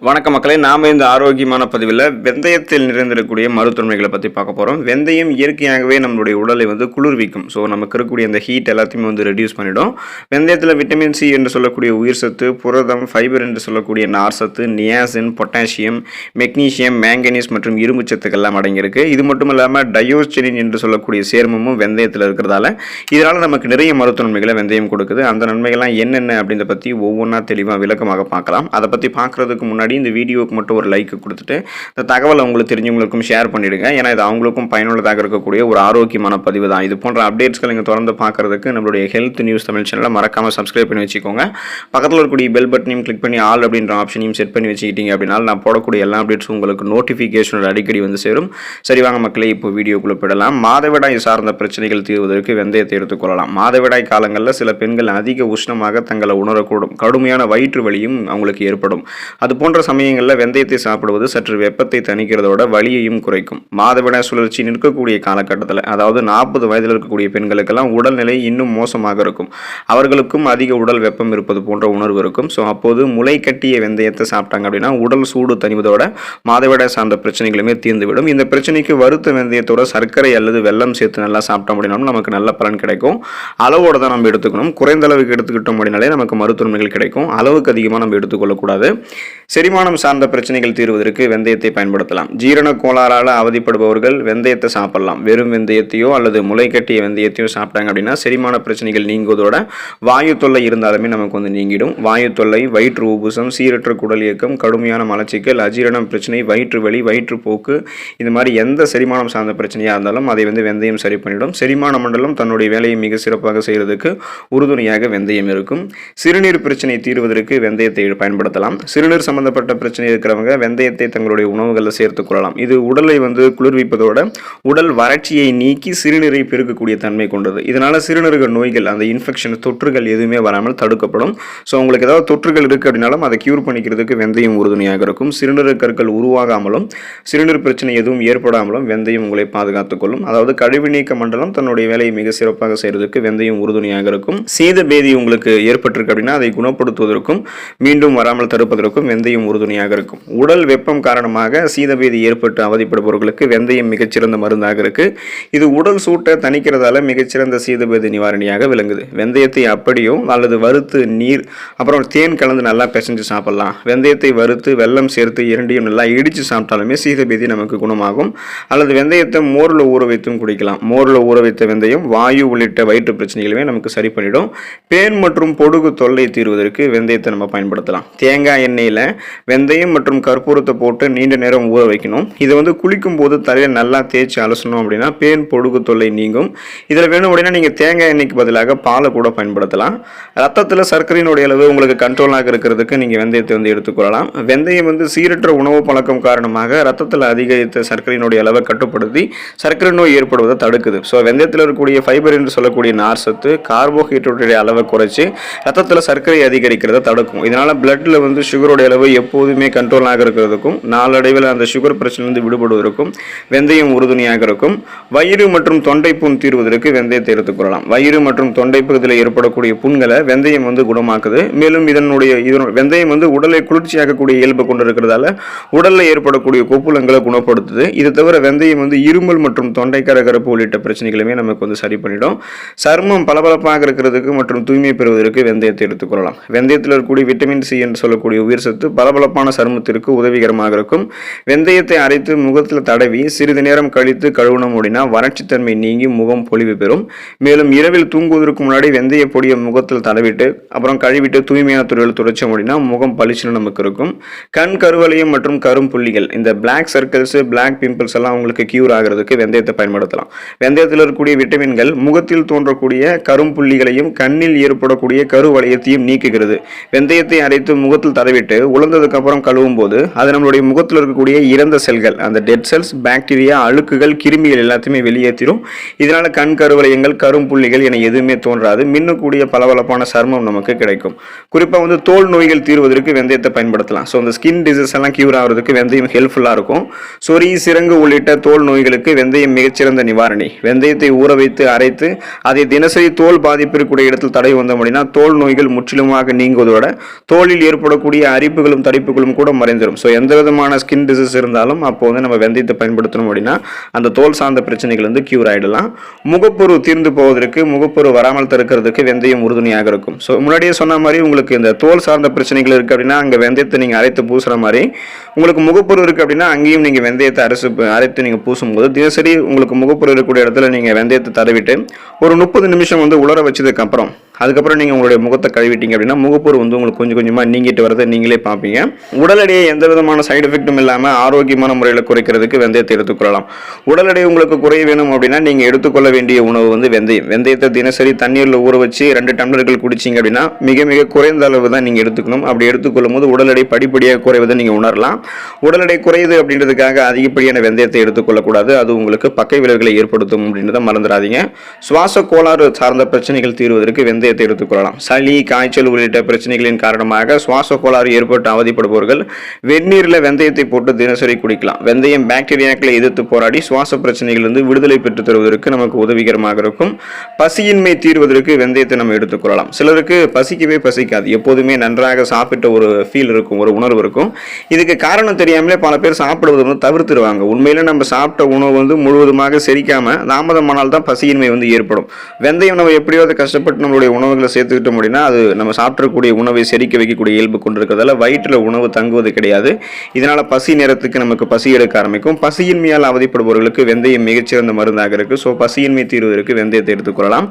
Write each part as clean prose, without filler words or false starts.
வணக்க மக்களே, நாம இந்த ஆரோக்கியமான பதிவில் வெந்தயத்தில் நிறைந்திருக்கக்கூடிய மருத்துவமைகளை பற்றி பார்க்க போகிறோம். வெந்தயம் இயற்கையாகவே நம்மளுடைய உடலை குளிர்விக்கும். ஸோ நமக்கு இருக்கக்கூடிய இந்த ஹீட் எல்லாத்தையுமே ரெடியூஸ் பண்ணிடும். வெந்தயத்தில் விட்டமின் சி என்று சொல்லக்கூடிய உயிர் சத்து, புரதம், ஃபைபர் என்று சொல்லக்கூடிய நார் சத்து, நியாசின், பொட்டாசியம், மெக்னீசியம், மேங்கனீஸ் மற்றும் இரும்பு சத்துக்கள் எல்லாம் அடங்கியிருக்கு. இது மட்டும் இல்லாமல் டயோஸ்டினின் என்று சொல்லக்கூடிய சேர்மமும் வெந்தயத்தில் இருக்கிறதால இதனால் நமக்கு நிறைய மருத்துவ நன்மைகளை வெந்தயம் கொடுக்குது. அந்த நன்மைகள்லாம் என்னென்ன அப்படின்றத பற்றி ஒவ்வொன்றா தெளிவாக விளக்கமாக பார்க்கலாம். அதை பற்றி பார்க்குறதுக்கு முன்னாடி இந்த வீடியோக்கு மட்டும் ஒரு லைக் கொடுத்துட்டு இந்த தகவலை உங்களுக்கு தெரிஞ்சவங்களுக்கும் ஷேர் பண்ணிடுங்க. ஏன்னா இது அவங்களுக்கும் பயனுள்ளதாக இருக்கக்கூடிய ஒரு ஆரோக்கியமான பதிவு தான். இது போன்ற அப்டேட்ஸ்கள் நீங்கள் தொடர்ந்து பார்க்கறதுக்கு நம்மளுடைய ஹெல்த் நியூஸ் தமிழ் சேனலை மறக்காமல் சப்ஸ்கிரைப் பண்ணி வச்சுக்கோங்க. பக்கத்தில் இருக்கக்கூடிய பெல் பட்டனையும் கிளிக் பண்ணி ஆல் அப்படின்ற ஆப்ஷனையும் செட் பண்ணி வச்சுக்கிட்டீங்க அப்படின்னா நான் போடக்கூடிய எல்லா அப்டேட்ஸும் உங்களுக்கு நோட்டிஃபிகேஷன் அடிக்கடி சேரும். சரி வாங்க மக்களே, இப்போ வீடியோக்குள்ளே போயிடலாம். மாதவிடாய் சார்ந்த பிரச்சனைகள் தீர்வதற்கு வெந்தயத்தை எடுத்துக்கொள்ளலாம். மாதவிடாய் காலங்களில் சில பெண்கள் அதிக உஷ்ணமாக தங்களை உணரக்கூடும். கடுமையான வயிற்று வலியும் அவங்களுக்கு ஏற்படும். அது போன்ற சமயங்களில் வெந்தயத்தை சாப்பிடுவது சற்று வெப்பத்தை தணிக்கிறதோட வலியையும் குறைக்கும். மாதவிடாய் சுழற்சி நிற்கக்கூடிய காலகட்டத்தில், அதாவது 40 வயதில் இருக்கக்கூடிய பெண்களுக்கெல்லாம் உடல்நிலை இன்னும் மோசமாக இருக்கும். அவர்களுக்கும் அதிக உடல் வெப்பம் இருப்பது போன்ற உணர்வு இருக்கும். ஸோ அப்போது முளை கட்டிய வெந்தயத்தை சாப்பிட்டாங்க அப்படின்னா உடல் சூடு தணிவதோட மாதவிடாய் சார்ந்த பிரச்சனைகளுமே தீர்ந்துவிடும். இந்த பிரச்சனைக்கு வறுத்த வெந்தயத்தோட சர்க்கரை அல்லது வெல்லம் சேர்த்து நல்லா சாப்பிட்டோம் அப்படின்னாலும் நமக்கு நல்ல பலன் கிடைக்கும். அளவோட தான் நம்ம எடுத்துக்கணும். குறைந்த அளவுக்கு எடுத்துக்கிட்டோம் அப்படின்னாலே நமக்கு மருத்துவமைகள் கிடைக்கும். அளவுக்கு அதிகமாக நம்ம எடுத்துக்கொள்ளக்கூடாது. செரிமானம் சார்ந்த பிரச்சனைகள் தீர்வதற்கு வெந்தயத்தை பயன்படுத்தலாம். ஜீரண கோளாறால் அவதிப்படுபவர்கள் வெந்தயத்தை சாப்பிடலாம். வெறும் வெந்தயத்தையோ அல்லது முளை கட்டிய வெந்தயத்தையோ சாப்பிட்டாங்க அப்படின்னா செரிமான பிரச்சனைகள் நீங்குவதோட வாயு தொல்லை இருந்தாலுமே நமக்கு நீங்கிடும். வாயு தொல்லை, வயிற்று உபுசம், சீரற்ற குடல் இயக்கம், கடுமையான மலச்சிக்கல், அஜீரணம் பிரச்சனை, வயிற்று வலி, வயிற்றுப்போக்கு, இந்த மாதிரி எந்த செரிமானம் சார்ந்த பிரச்சனையாக இருந்தாலும் அதை வெந்தயம் சரி பண்ணிடும். செரிமான மண்டலம் தன்னுடைய வேலையை மிக சிறப்பாக செய்வதற்கு உறுதுணையாக வெந்தயம் இருக்கும். சிறுநீர் பிரச்சனை தீர்வதற்கு வெந்தயத்தை பயன்படுத்தலாம். சிறுநீர் சம்பந்தப்பட்ட பிரச்சனை இருக்கிறவங்க வெந்தயத்தை தங்களுடைய உணவுகளில் சேர்த்துக் கொள்ளலாம். இது உடலை குளிர்விப்பதோட உடல் வறட்சியை நீக்கி சிறுநீரை பெருக்கக்கூடிய தன்மை கொண்டது. இதனால சிறுநீரக நோய்கள், அந்த இன்ஃபெக்ஷன், தொற்றுகள் எதுவுமே வராமல் தடுக்கப்படும். ஸோ உங்களுக்கு ஏதாவது தொற்றுகள் இருக்கு அப்படின்னாலும் அதை கியூர் பண்ணிக்கிறதுக்கு வெந்தயம் உறுதுணையாக இருக்கும். சிறுநீரக கற்கள் உருவாகாமலும் சிறுநீர் பிரச்சனை எதுவும் ஏற்படாமலும் வெந்தயம் உங்களை பாதுகாத்துக் கொள்ளும். அதாவது கழிவு நீக்க மண்டலம் தன்னுடைய வேலையை மிக சிறப்பாக செய்வதற்கு வெந்தயம் உறுதுணையாக இருக்கும். சீத பேதி உங்களுக்கு ஏற்பட்டிருக்கு அப்படின்னா அதை குணப்படுத்துவதற்கும் மீண்டும் வராமல் தடுப்பதற்கும் வெந்தயம் உறுதுணையாக இருக்கும். உடல் வெப்பம் காரணமாக சீதபேதி ஏற்பட்டு அவதிப்படுபவர்களுக்கு வெந்தயம் மிகச்சிறந்த மருந்தாக இருக்கு. இது உடல் சூட்டை தணிக்கிறதால மிகச்சிறந்த சீதபேதி நிவாரணியாக விளங்குது. வெந்தயத்தை அப்படியோ அல்லது வறுத்து நீர் அப்புறம் தேன் கலந்து நல்லா பிசைஞ்சு சாப்பிடலாம். வெந்தயத்தை வறுத்து வெல்லம் சேர்த்து இரண்டையும் நல்லா இடித்து சாப்பிட்டாலுமே சீதபேதி நமக்கு குணமாகும். அல்லது வெந்தயத்தை மோரில் ஊற வைத்தும் குடிக்கலாம். மோரில் ஊற வைத்த வெந்தயம் வாயு உள்ளிட்ட வயிற்று பிரச்சனைகளுமே நமக்கு சரி பண்ணிடும். பேன் மற்றும் பொடுகு தொல்லை தீர்வதற்கு வெந்தயத்தை நம்ம பயன்படுத்தலாம். தேங்காய் எண்ணெயில் வெந்தயம் மற்றும் கற்பூரத்தை போட்டு நீண்ட நேரம் ஊற வைக்கணும். இதை குளிக்கும் போது தலையை நல்லா தேய்ச்சி அலசணும் அப்படின்னா பேன் பொடுகு தொல்லை நீங்கும். இதில் வேணும் அப்படின்னா நீங்கள் தேங்காய் எண்ணெய்க்கு பதிலாக பாலை கூட பயன்படுத்தலாம். ரத்தத்தில் சர்க்கரையினுடைய அளவு உங்களுக்கு கண்ட்ரோலாக இருக்கிறதுக்கு நீங்கள் வெந்தயத்தை எடுத்துக்கொள்ளலாம். வெந்தயம் சீரற்ற உணவு பழக்கம் காரணமாக ரத்தத்தில் அதிகரித்த சர்க்கரையினுடைய அளவை கட்டுப்படுத்தி சர்க்கரை நோய் ஏற்படுவதை தடுக்குது. ஸோ வெந்தயத்தில் இருக்கக்கூடிய ஃபைபர் என்று சொல்லக்கூடிய நார் சத்து கார்போஹைட்ரேட்டுடைய அளவை குறைச்சி ரத்தத்தில் சர்க்கரை அதிகரிக்கிறத தடுக்கும். இதனால பிளட்ல சுகருடைய அளவு எப்போதுமே கண்ட்ரோலாக இருக்கிறதுக்கும் நாளடைவில் அந்த சுகர் பிரச்சனை விடுபடுவதற்கும் வெந்தயம் உறுதுணையாக இருக்கும். வயிறு மற்றும் தொண்டை புண் தீர்வதற்கு வெந்தயத்தை எடுத்துக்கொள்ளலாம். வயிறு மற்றும் தொண்டை பகுதியில் ஏற்படக்கூடிய புண்களை வெந்தயம் குணமாக்குது. மேலும் வெந்தயம் உடலை குளிர்ச்சியாக்கக்கூடிய இயல்பு கொண்டிருக்கிறதால உடலில் ஏற்படக்கூடிய கொப்புளங்களை குணப்படுத்துது. இது தவிர வெந்தயம் இருமல் மற்றும் தொண்டை கரகரப்பு உள்ளிட்ட பிரச்சனைகளுமே நமக்கு சரி பண்ணிடும். சருமம் பளபளப்பாக இருக்கிறதுக்கு மற்றும் தூய்மை பெறுவதற்கு வெந்தயத்தை எடுத்துக்கொள்ளலாம். வெந்தயத்தில் இருக்கக்கூடிய விட்டமின் சி என்று சொல்லக்கூடிய உயிர் சத்து பளபளப்பான சருமத்திற்கு உதவிகரமாக இருக்கும். வெந்தயத்தை அரைத்து முகத்தில் தடவி சிறிது நேரம் கழித்து கழுவணும் அப்படின்னா வறட்சித்தன்மை நீங்கி முகம் பொலிவு பெறும். மேலும் இரவில் தூங்குவதற்கு முன்னாடி வெந்தய பொடியை முகத்தில் தடவிட்டு அப்புறம் கழுவிட்டு தூய்மையான துறையில் துடைச்சோம் அப்படின்னா முகம் பளிச்சுன்னு நமக்கு இருக்கும். கண் கருவளையம் மற்றும் கரும் புள்ளிகள், இந்த பிளாக் சர்க்கிள்ஸ், பிளாக் பிம்பிள்ஸ் எல்லாம் உங்களுக்கு கியூர் ஆகிறதுக்கு வெந்தயத்தை பயன்படுத்தலாம். வெந்தயத்தில் இருக்கக்கூடிய விட்டமின்கள் முகத்தில் தோன்றக்கூடிய கரும் புள்ளிகளையும் கண்ணில் ஏற்படக்கூடிய கருவளையத்தையும் நீக்குகிறது. வெந்தயத்தை அரைத்து முகத்தில் தடவிட்டு உலர்ந்ததுக்கு அப்புறம் கழுவும் போது அது நம்மளுடைய முகத்தில் இருக்கக்கூடிய இறந்த செல்கள், அந்த டெட் செல்ஸ், பாக்டீரியா, அழுக்குகள், கிருமிகள் எல்லாத்தையுமே வெளியேற்றிடும். இதனால கண் கருவளையங்கள், கரும்புள்ளிகள் என எதுவுமே தோன்றாது. மின்னக்கூடிய பளபளப்பான சர்மம் நமக்கு கிடைக்கும். குறிப்பாக தோல் நோய்கள் தீர்வதற்கு வெந்தயத்தை பயன்படுத்தலாம். ஸோ அந்த ஸ்கின் டிசீஸ் எல்லாம் கியூர் ஆகிறதுக்கு வெந்தயம் ஹெல்ப்ஃபுல்லாக இருக்கும். சொறி, சிரங்கு உள்ளிட்ட தோல் நோய்களுக்கு வெந்தயம் மிகச்சிறந்த நிவாரணி. வெந்தயத்தை ஊற வைத்து அரைத்து அதை தினசரி தோல் பாதிப்பு இருக்கக்கூடிய இடத்தில் தடவி வந்தோம் அப்படின்னா தோல் நோய்கள் முற்றிலுமாக நீங்குவதோட தோலில் ஏற்படக்கூடிய அரிப்புகளும் தடிப்புகளும் கூட மறைந்துடும். ஸோ எந்த விதமான ஸ்கின் டிசீஸ் இருந்தாலும் அப்போ வந்து நம்ம வெந்தயத்தை பயன்படுத்தணும் அப்படின்னா அந்த தோல் சார்ந்த பிரச்சனைகள் வந்து கியூர் ஆகிடலாம். முகப்பொரு தீர்ந்து போவதற்கு, முகப்பொரு வராமல் தடுக்கிறதுக்கு வெந்தயம் உறுதுணையாக இருக்கும். ஸோ முன்னாடியே சொன்ன மாதிரி உங்களுக்கு இந்த தோல் சார்ந்த பிரச்சனைகள் இருக்குது அப்படின்னா அங்கே வெந்தயத்தை நீங்கள் அரைத்து பூசுகிற மாதிரி, உங்களுக்கு முகப்பொரு இருக்குது அப்படின்னா அங்கேயும் நீங்கள் வெந்தயத்தை அரைத்து நீங்கள் பூசும்போது தினசரி உங்களுக்கு முகப்பொரு இருக்கக்கூடிய இடத்துல நீங்கள் வெந்தயத்தை தடவிட்டு ஒரு 30 நிமிஷம் வந்து உலர வச்சதுக்கப்புறம் அதுக்கப்புறம் நீங்கள் உங்களுடைய முகத்தை கழுவிட்டீங்க அப்படின்னா முகப்பொரு வந்து உங்களுக்கு கொஞ்சம் கொஞ்சமாக நீங்கிட்டு வரதை நீங்களே பார்ப்பீங்க. உடல் எடையை எந்த விதமான சைடு எஃபெக்டும் இல்லாமல் ஆரோக்கியமான முறையில் குறைக்கிறதுக்கு வெந்தயத்தை எடுத்துக்கொள்ளலாம். உடல் எடை உங்களுக்கு குறைய வேணும் அப்படின்னா நீங்கள் எடுத்துக்கொள்ள வேண்டிய உணவு வந்து வெந்தயம். வெந்தயத்தை தினசரி தண்ணீரில் ஊற வச்சு 2 டம்ளர்கள் குடிச்சிங்க அப்படின்னா மிக மிக குறைந்த அளவு தான் நீங்கள் எடுத்துக்கணும். அப்படி எடுத்துக்கொள்ளும் போது உடல் எடை படிப்படியாக குறைவதை நீங்கள் உணரலாம். உடல் எடை குறையுது அப்படின்றதுக்காக அதிகப்படியான வெந்தயத்தை எடுத்துக்கொள்ளக்கூடாது. அது உங்களுக்கு பக்க விளைவுகளை ஏற்படுத்தும் அப்படின்றத மறந்துடாதீங்க. சுவாச கோளாறு சார்ந்த பிரச்சனைகள் தீர்வதற்கு வெந்தயத்தை எடுத்துக்கொள்ளலாம். சளி, காய்ச்சல் உள்ளிட்ட பிரச்சனைகளின் காரணமாக சுவாச கோளாறு ஏற்பட்டு அவதிப்படுபவர்கள் வெந்நீரில் வெந்தயத்தை போட்டு தினசரி குடிக்கலாம். வெந்தயம் பாக்டீரியாக்களை எதிர்த்து போராடி சுவாச பிரச்சனைகளிலிருந்து விடுதலை பெற்று தருவதற்கு நமக்கு உதவிகரமாக இருக்கும். பசியின்மை தீர்வதற்கு வெந்தயத்தை நம்ம எடுத்துக்கொள்ளலாம். சிலருக்கு பசிக்கவே பசிக்காது, எப்போதுமே நன்றாக சாப்பிட்ட ஒரு ஃபீல் இருக்கும், ஒரு உணர்வு இருக்கும். இதுக்கு காரணம் தெரியாமலே பல பேர் சாப்பிடுவது வந்து தவிர்த்துருவாங்க. உண்மையில நம்ம சாப்பிட்ட உணவு வந்து முழுவதுமாக செரிக்காம தாமதமானால் தான் பசியின்மை வந்து ஏற்படும். வெந்தயம் நம்ம எப்படியாவது கஷ்டப்பட்டு நம்மளுடைய உணவுகளை சேர்த்துக்கிட்டோம் அப்படின்னா அது நம்ம சாப்பிடக்கூடிய உணவை செரிக்க வைக்கக்கூடிய இயல்பு கொண்டிருக்கிறதால வயிற்றில் உணவு தங்குவது கிடையாது. இதனால பசி நேரத்துக்கு நமக்கு பசி எடுக்க ஆரம்பிக்கும். பசியின்மையால் அவதிப்படுபவர்களுக்கு வெந்தயம் மிகச்சிறந்த மருந்தாக இருக்கு. ஸோ பசியின்மை தீர்வதற்கு வெந்தயத்தை எடுத்துக்கொள்ளலாம்.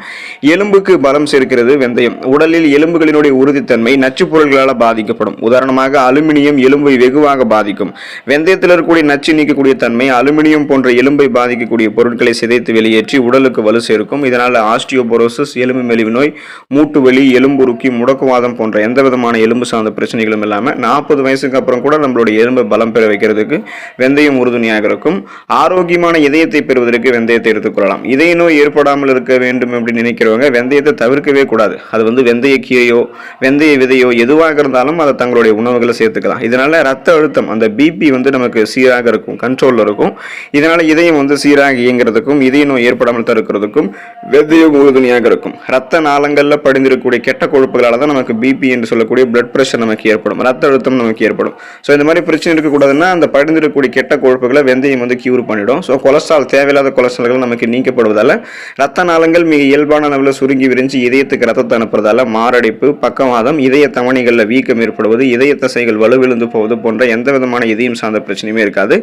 எலும்புக்கு பலம் சேர்க்கிறது வெந்தயம். உடலில் எலும்புகளினுடைய உறுதித்தன்மை நச்சுப் பொருள்களால் பாதிக்கப்படும். உதாரணமாக அலுமினியம் எலும்பை வெகுவாக பாதிக்கும். வெந்தயத்தில் இருக்கக்கூடிய நச்சு நீக்கக்கூடிய தன்மை அலுமினியம் போன்ற எலும்பை பாதிக்கக்கூடிய பொருட்களை சிதைத்து வெளியேற்றி உடலுக்கு வலு சேர்க்கும். இதனால் ஆஸ்டியோபோரோசிஸ், எலும்பு மெலிவு நோய், மூட்டு வலி, எலும்புருக்கி, முடக்குவாதம் போன்ற எந்த விதமான எலும்பு சார்ந்த பிரச்சனைகளும் இல்லாமல் 40 வயசுக்கு அப்புறம் கூட நம்மளுடைய எலும்பை பலம் பெற வைக்கிறதுக்கு வெந்தயம் உறுதுணையாக இருக்கும். ஆரோக்கியமான இதயத்தை பெறுவதற்கு வெந்தயத்தை எடுத்துக்கொள்ளலாம். இதய நோய் ஏற்படாமல் இருக்க வேண்டும் அப்படின்னு நினைக்கிறவங்க வெந்தயத்தை தவிர்க்கவே கூடாது. அது வந்து வெந்தய கீரையோ வெந்தய விதையோ எதுவாக இருந்தாலும் அதை தங்களுடைய உணவுகளை சேர்த்துக்கலாம். இதனால ரத்த அழுத்தம், அந்த பிபி வந்து நமக்கு சீராக இருக்கும், கண்ட்ரோலில் இருக்கும். இதனால இதயம் வந்து சீராக இயங்குறதுக்கும் இதய நோய் ஏற்படாமல் தடுக்கிறதுக்கும் வெந்தயம் உறுதுணையாக இருக்கும். ரத்த நாளங்களில் படிந்திருக்கக்கூடிய கெட்ட கொழுப்புகளால் தான் நமக்கு பிபி என்று சொல்லக்கூடிய பிளட் பிரஷர் நமக்கு ஏற்படும், ரத்த அழுத்தம் நமக்கு ஏற்படும். ஸோ இந்த மாதிரி பிரச்சனை இருக்கக்கூடாதுன்னா அந்த படிந்திருக்கக்கூடிய கெட்ட கொழுப்புகளை வெந்தயம் வந்து கியூர் பண்ணிடும். ஸோ கொலஸ்ட்ரால், தேவையில்லாத கொலஸ்ட்ரால்கள் நமக்கு நீக்கப்படுவதால் ரத்த நாளங்கள் மிக இயல்பான அளவில் சுருங்கி விரிஞ்சு இதயத்துக்கு ரத்தத்தை அனுப்புறதால மாரடைப்பு, பக்கவாதம், இதய தமனிகளில் வீக்கம் ஏற்படுவது, இதய தசைகள் வலுவிழந்து போவது போன்ற எந்த விதமான இதயம் சார்ந்த பிரச்சனையுமே இருக்காது.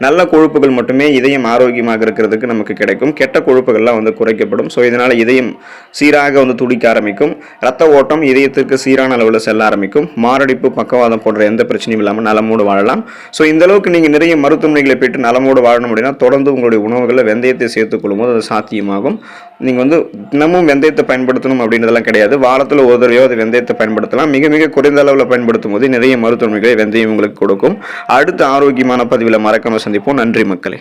நல்ல கொழுப்புகள் மட்டுமே இதயம் ஆரோக்கியமாக இருக்கிறதுக்கு நமக்கு கிடைக்கும். கெட்ட கொழுப்புகள்லாம் வந்து குறைக்கப்படும். ஸோ இதனால இதயம் சீராக வந்து துடிக்க ஆரம்பிக்கும். ரத்த ஓட்டம் இதயத்திற்கு சீரான அளவில் செல்ல ஆரம்பிக்கும். மாரடைப்பு, பக்கவாதம் போன்ற எந்த பிரச்சனையும் இல்லாமல் நலமோடு வாழலாம். ஸோ இந்த அளவுக்கு நீங்கள் நிறைய மருத்துவமனைகளை போயிட்டு நலமோடு வாழணும் அப்படின்னா தொடர்ந்து உங்களுடைய உணவுகளில் வெந்தயத்தை சேர்த்துக் கொள்ளும்போது அது சாத்தியமாகும். நீங்கள் வந்து தினமும் வெந்தயத்தை பயன்படுத்தணும் அப்படின்றதெல்லாம் கிடையாது. வாரத்தில் ஒரு தடவையோ அது வெந்தயத்தை பயன்படுத்தலாம். மிக மிக குறைந்த அளவில் பயன்படுத்தும் போது நிறைய மருத்துவமனைகளை வெந்தயம் உங்களுக்கு கொடுக்கும். அடுத்த ஆரோக்கியமான பதிவில் மறக்காம சந்திப்போம். நன்றி மக்களே.